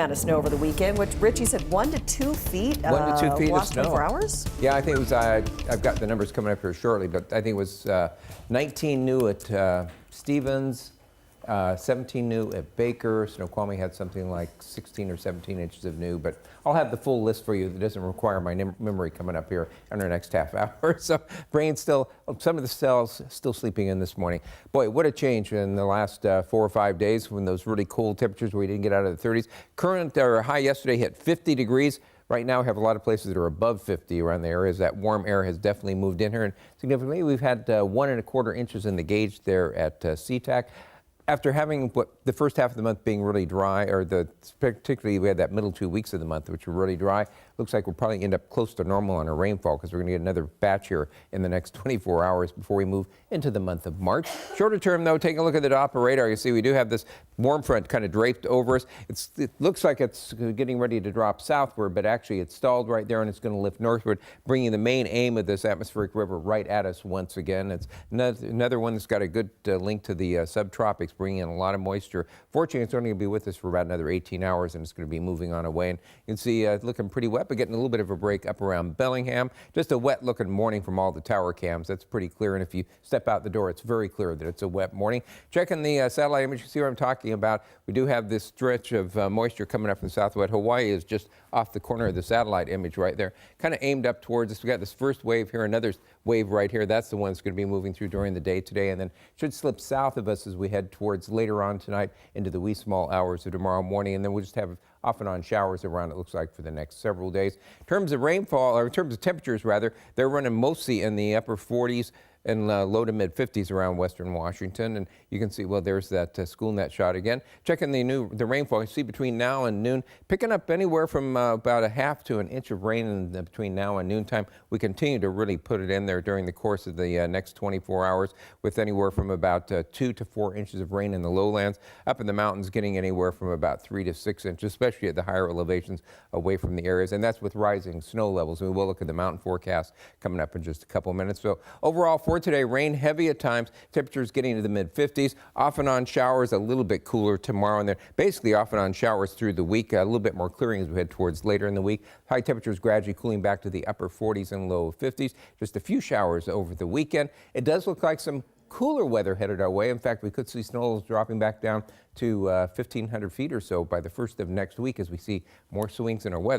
Amount of snow over the weekend, which Richie said 1 to 2 feet. 1 to 2 feet of last snow. 24 hours. Yeah, I think it was. I've got the numbers coming up here shortly, but I think it was 19 new at Stevens, 17 new at Baker. Snoqualmie had something like 16 or 17 inches of new, but I'll have the full list for you. That doesn't require my memory coming up here in our next half hour. So brain's still, some of the cells still sleeping in this morning. Boy, what a change in the last 4 or 5 days when those really cold temperatures where we didn't get out of the 30s. Current or high yesterday hit 50 degrees. Right now, we have a lot of places that are above 50 around the areas. That warm air has definitely moved in here. And significantly, we've had 1¼ inches in the gauge there at SeaTac. After having the first half of the month being really dry, or particularly we had that middle 2 weeks of the month, which were really dry, looks like we'll probably end up close to normal on our rainfall because we're going to get another batch here in the next 24 hours before we move into the month of March. Shorter term, though, taking a look at the Doppler radar, you see we do have this warm front kind of draped over us. It looks like it's getting ready to drop southward, but actually it's stalled right there and it's going to lift northward, bringing the main aim of this atmospheric river right at us once again. It's another one that's got a good link to the subtropics, bringing in a lot of moisture. Fortunately, it's only going to be with us for about another 18 hours, and it's going to be moving on away. And you can see it's looking pretty wet, but getting a little bit of a break up around Bellingham. Just a wet-looking morning from all the tower cams. That's pretty clear, and if you step out the door, it's very clear that it's a wet morning. Checking the satellite image, you see what I'm talking about. We do have this stretch of moisture coming up from southwest. Hawaii is just off the corner of the satellite image right there, kind of aimed up towards us. We got this first wave here, another wave right here. That's the one that's going to be moving through during the day today, and then should slip south of us as we head towards later on tonight into the wee small hours of tomorrow morning, and then we'll just have off and on showers around, it looks like, for the next several days. In terms of rainfall, or in terms of temperatures rather, they're running mostly in the upper 40s and low to mid 50s around western Washington. And you can see, well, there's that school net shot again. Checking the rainfall, you see between now and noon, picking up anywhere from about 1/2 to 1 inch of rain in between now and noontime. We continue to really put it in there during the course of the next 24 hours with anywhere from about 2 to 4 inches of rain in the lowlands. Up in the mountains, getting anywhere from about 3 to 6 inches, especially at the higher elevations away from the areas. And that's with rising snow levels. We will look at the mountain forecast coming up in just a couple minutes. So overall, for today, rain heavy at times, temperatures getting to the mid 50s, off and on showers, a little bit cooler tomorrow, and then basically off and on showers through the week, a little bit more clearing as we head towards later in the week. High temperatures gradually cooling back to the upper 40s and low 50s, just a few showers over the weekend. It does look like some cooler weather headed our way. In fact, we could see snow levels dropping back down to 1,500 feet or so by the first of next week as we see more swings in our weather.